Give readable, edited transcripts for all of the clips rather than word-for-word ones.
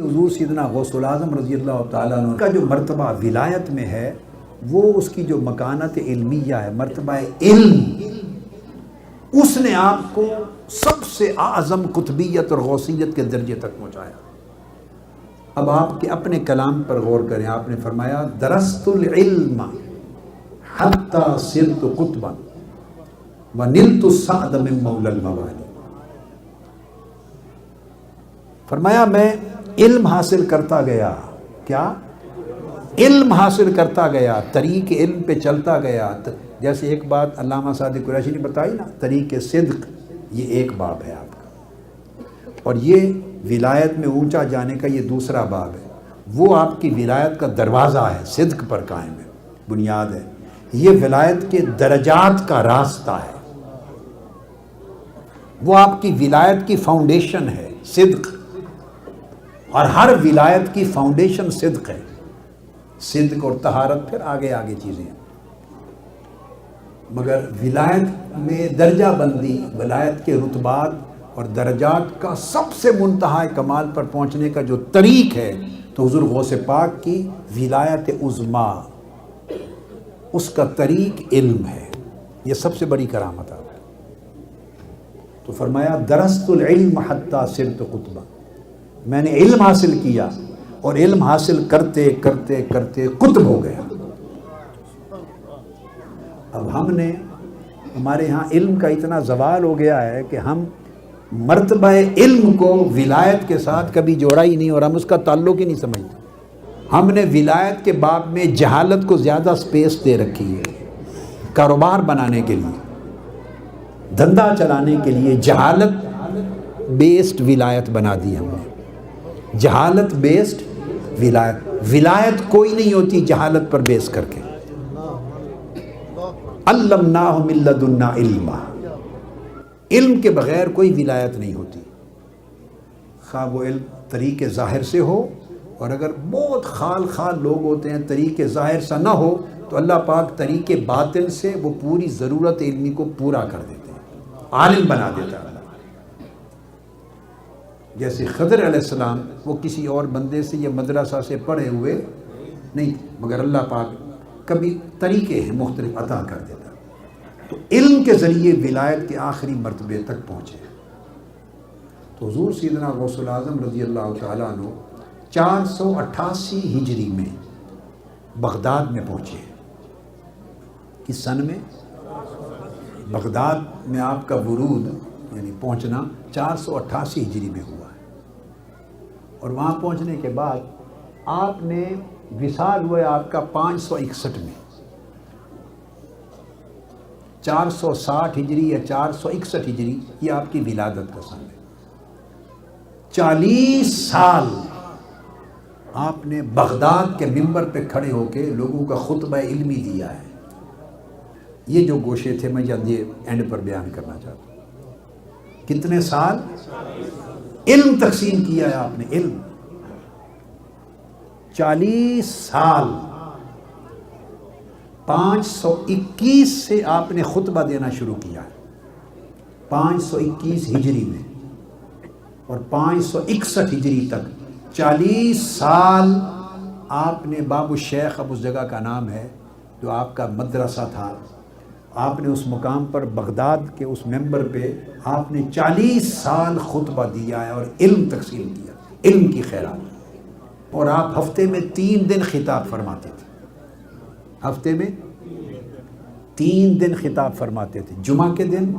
حضور سیدنا غوث الاعظم رضی اللہ تعالیٰ عنہ کا جو مرتبہ ولایت میں ہے وہ اس کی جو مکانت علمیہ ہے، مرتبہ علم، اس نے آپ کو سب سے اعظم قطبیت اور غوثیت کے درجے تک پہنچایا۔ اب آپ کے اپنے کلام پر غور کریں، آپ نے فرمایا درست العلم حتی صرت قطبا ونلت السعد من مولا الموالی۔ فرمایا میں علم حاصل کرتا گیا، کیا؟ علم حاصل کرتا گیا، طریق علم پہ چلتا گیا۔ جیسے ایک بات علامہ صادق قریشی نے بتائی نا، طریق صدق، یہ ایک باب ہے آپ کا، اور یہ ولایت میں اونچا جانے کا یہ دوسرا باب ہے۔ وہ آپ کی ولایت کا دروازہ ہے، صدق پر قائم ہے، بنیاد ہے۔ یہ ولایت کے درجات کا راستہ ہے، وہ آپ کی ولایت کی فاؤنڈیشن ہے، صدق، اور ہر ولایت کی فاؤنڈیشن صدق ہے۔ صدق اور طہارت پھر آگے آگے چیزیں ہیں، مگر ولایت میں درجہ بندی، ولایت کے رتبات اور درجات کا سب سے منتہا کمال پر پہنچنے کا جو طریق ہے، تو حضور غوث پاک کی ولایت عظمیٰ، اس کا طریق علم ہے۔ یہ سب سے بڑی کرامت ہے۔ تو فرمایا درست العلم حتی صرت قطبا، میں نے علم حاصل کیا اور علم حاصل کرتے کرتے کرتے قطب ہو گیا۔ اب ہمارے ہاں علم کا اتنا زوال ہو گیا ہے کہ ہم مرتبہ علم کو ولایت کے ساتھ کبھی جوڑا ہی نہیں، اور ہم اس کا تعلق ہی نہیں سمجھتے۔ ہم نے ولایت کے باب میں جہالت کو زیادہ سپیس دے رکھی ہے، کاروبار بنانے کے لیے، دھندا چلانے کے لیے جہالت بیسڈ ولایت بنا دی ہم نے۔ جہالت بیسڈ ولایت، ولایت کوئی نہیں ہوتی جہالت پر بیس کر کے۔ علمناہ من لدنا علما، علم کے بغیر کوئی ولایت نہیں ہوتی، خواہ وہ علم طریق ظاہر سے ہو، اور اگر بہت خال خال لوگ ہوتے ہیں طریق ظاہر سے نہ ہو تو اللہ پاک طریق باطن سے وہ پوری ضرورت علمی کو پورا کر دیتے ہیں، عالم بنا دیتا ہے۔ جیسے خضر علیہ السلام، وہ کسی اور بندے سے یا مدرسہ سے پڑھے ہوئے نہیں، مگر اللہ پاک کبھی طریقے ہیں مختلف عطا کر دیتا، تو علم کے ذریعے ولایت کے آخری مرتبے تک پہنچے۔ تو حضور سیدنا غوث الاعظم رضی اللہ تعالیٰ عنہ 488 ہجری میں بغداد میں پہنچے۔ کس سن میں؟ بغداد میں آپ کا ورود یعنی پہنچنا 488 ہجری میں ہوا ہے، اور وہاں پہنچنے کے بعد آپ نے وصال ہوئے آپ کا 561 میں۔ 460 ہجری یا 461 ہجری یہ آپ کی ولادت کا سن ہے۔ 40 سال آپ نے بغداد کے منبر پہ کھڑے ہو کے لوگوں کا خطبہ علمی دیا ہے۔ یہ جو گوشے تھے میں جلدی اینڈ پر بیان کرنا چاہتا ہوں۔ کتنے سال علم تقسیم کیا ہے آپ نے، علم 40 سال۔ 521 سے آپ نے خطبہ دینا شروع کیا ہے، 521 ہجری میں، اور 561 ہجری تک 40 سال آپ نے باب الشیخ، اب اس جگہ کا نام ہے جو آپ کا مدرسہ تھا، آپ نے اس مقام پر بغداد کے اس منبر پہ آپ نے 40 سال خطبہ دیا ہے اور علم تقسیم کیا، علم کی خیرات۔ اور آپ ہفتے میں 3 دن خطاب فرماتے تھے، ہفتے میں 3 دن خطاب فرماتے تھے، جمعہ کے دن،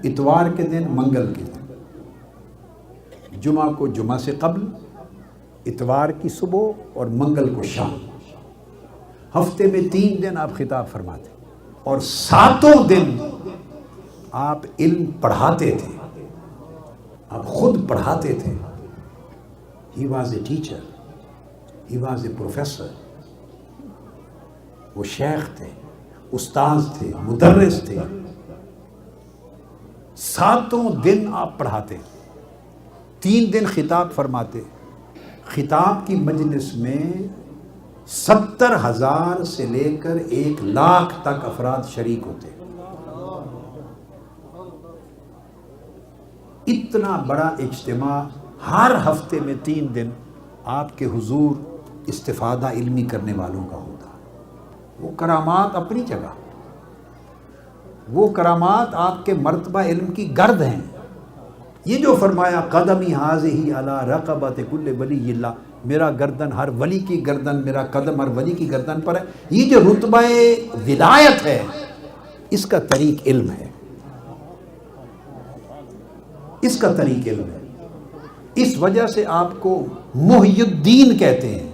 اتوار کے دن، منگل کے دن۔ جمعہ کو جمعہ سے قبل، اتوار کی صبح اور منگل کو شام، ہفتے میں 3 دن آپ خطاب فرماتے، اور 7 دن آپ علم پڑھاتے تھے، آپ خود پڑھاتے تھے۔ He was a teacher, he was a professor, وہ شیخ تھے، استاذ تھے، مدرس تھے۔ 7 دن آپ پڑھاتے، 3 دن خطاب فرماتے۔ خطاب کی مجلس میں 70,000 سے لے کر 1,00,000 تک افراد شریک ہوتے۔ اتنا بڑا اجتماع ہر ہفتے میں 3 دن آپ کے حضور استفادہ علمی کرنے والوں کا ہوتا. وہ کرامات اپنی جگہ، وہ کرامات آپ کے مرتبہ علم کی گرد ہیں. یہ جو فرمایا قدمی حاضی علی رقبت کل ولی اللہ، میرا گردن ہر ولی کی گردن، میرا قدم ہر ولی کی گردن پر ہے، یہ جو رتبہ ولایت ہے اس کا طریق علم ہے، اس کا طریق علم ہے. اس وجہ سے آپ کو محی الدین کہتے ہیں.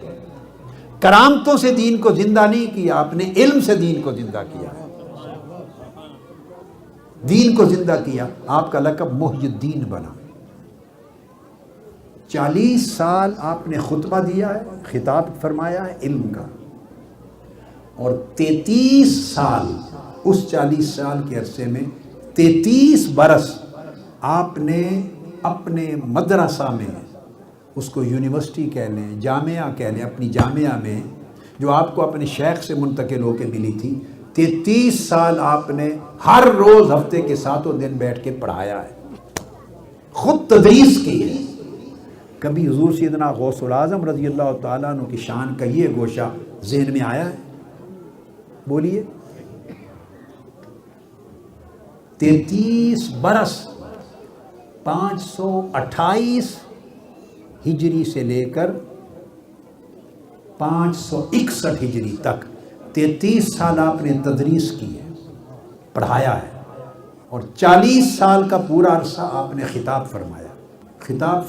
کرامتوں سے دین کو زندہ نہیں کیا آپ نے، علم سے دین کو زندہ کیا ہے. دین کو زندہ کیا، آپ کا لقب محی الدین بنا. 40 سال آپ نے خطبہ دیا ہے، خطاب فرمایا ہے علم کا، اور 33 سال، اس 40 سال کے عرصے میں 33 برس آپ نے اپنے مدرسہ میں، اس کو یونیورسٹی کہہ لیں، جامعہ کہہ لیں، اپنی جامعہ میں جو آپ کو اپنے شیخ سے منتقل ہو کے ملی تھی، 33 سال آپ نے ہر روز ہفتے کے 7 دن بیٹھ کے پڑھایا ہے، خود تدریس کی ہے. کبھی حضور سیدنا غوث العظم رضی اللہ تعالیٰ عنہ کی شان کا یہ گوشہ ذہن میں آیا ہے؟ بولیے. 33 برس 528 ہجری سے لے کر 561 ہجری تک 33 سال آپ نے تدریس کی ہے، پڑھایا ہے، اور 40 سال کا پورا عرصہ آپ نے خطاب فرمایا. خطاب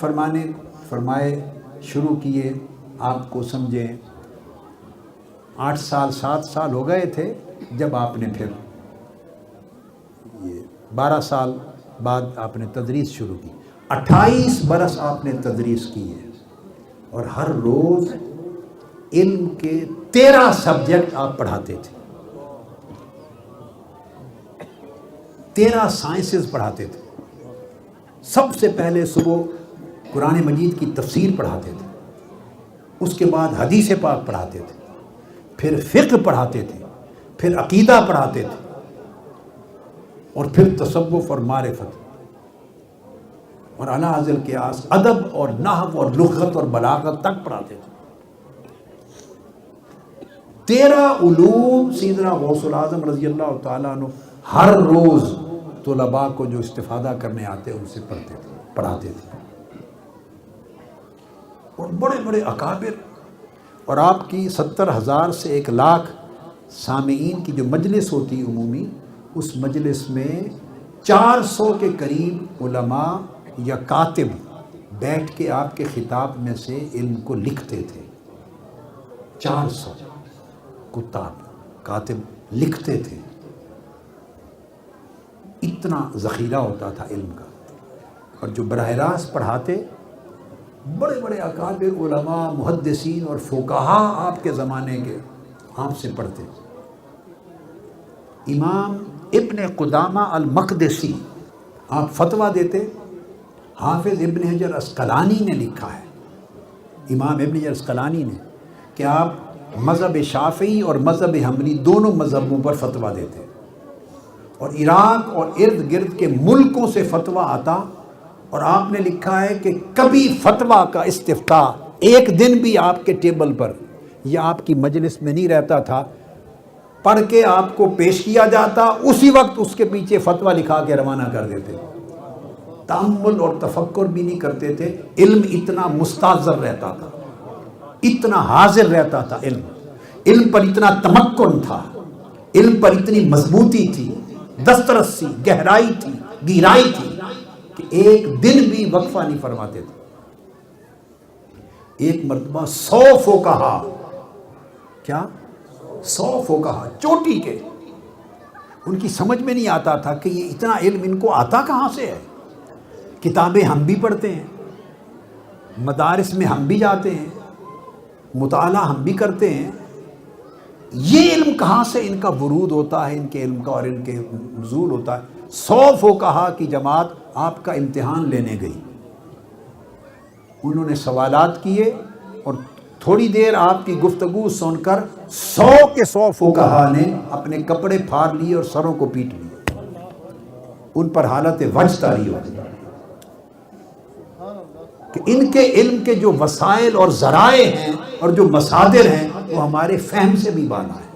فرمائے شروع کیے، آپ کو سمجھیں 8 سال 7 سال ہو گئے تھے جب آپ نے پھر یہ 12 سال بعد آپ نے تدریس شروع کی. 28 برس آپ نے تدریس کی ہے، اور ہر روز علم کے 13 سبجیکٹ آپ پڑھاتے تھے، 13 سائنسز پڑھاتے تھے. سب سے پہلے صبح قرآن مجید کی تفسیر پڑھاتے تھے، اس کے بعد حدیث پاک پڑھاتے تھے، پھر فقہ پڑھاتے تھے، پھر عقیدہ پڑھاتے تھے، اور پھر تصوف اور معرفت، اور اعلیٰ حاصل قیاس، ادب اور نحو اور لغت اور بلاغت تک پڑھاتے تھے. 13 علوم سیدنا غوث العظم رضی اللہ تعالیٰ عنہ ہر روز طلباء کو جو استفادہ کرنے آتے ان سے پڑھاتے تھے. اور بڑے بڑے اکابر، اور آپ کی 70,000 سے 1,00,000 سامعین کی جو مجلس ہوتی عمومی، اس مجلس میں 400 کے قریب علماء یا کاتب بیٹھ کے آپ کے خطاب میں سے علم کو لکھتے تھے. 400 کتاب کاتب لکھتے تھے. اتنا ذخیرہ ہوتا تھا علم کا. اور جو براہ راست پڑھاتے، بڑے بڑے اکابر علماء محدثین اور فقہا آپ کے زمانے کے آپ سے پڑھتے. امام ابن قدامہ المقدسی آپ فتویٰ دیتے. حافظ ابن حجر عسقلانی نے لکھا ہے، امام ابن حجر عسقلانی نے، کہ آپ مذہب شافعی اور مذہب حنبلی دونوں مذہبوں پر فتویٰ دیتے، اور عراق اور ارد گرد کے ملکوں سے فتویٰ آتا، اور آپ نے لکھا ہے کہ کبھی فتویٰ کا استفتاء ایک دن بھی آپ کے ٹیبل پر یا آپ کی مجلس میں نہیں رہتا تھا، پڑھ کے آپ کو پیش کیا جاتا، اسی وقت اس کے پیچھے فتویٰ لکھا کے روانہ کر دیتے. تأمل اور تفکر بھی نہیں کرتے تھے. علم اتنا مستحضر رہتا تھا، اتنا حاضر رہتا تھا. علم پر اتنا تمکن تھا، علم پر اتنی مضبوطی تھی، دسترسی، گہرائی تھی، گہرائی تھی کہ ایک دن بھی وقفہ نہیں فرماتے تھے. ایک مرتبہ 100 فقہا، کیا 100 فقہا چوٹی کے، ان کی سمجھ میں نہیں آتا تھا کہ یہ اتنا علم ان کو آتا کہاں سے ہے. کتابیں ہم بھی پڑھتے ہیں، مدارس میں ہم بھی جاتے ہیں، مطالعہ ہم بھی کرتے ہیں، یہ علم کہاں سے ان کا ورود ہوتا ہے، ان کے علم کا اور ان کے نزول ہوتا ہے. 100 فقہا کی جماعت آپ کا امتحان لینے گئی. انہوں نے سوالات کیے، اور تھوڑی دیر آپ کی گفتگو سن کر 100 کے 100 فقہا نے اپنے کپڑے پھاڑ لیے اور سروں کو پیٹ لیے. ان پر حالت وجد طاری ہو گئی. کہ ان کے علم کے جو وسائل اور ذرائع ہیں اور جو مصادر ہیں وہ ہمارے فہم سے بھی بالا ہے.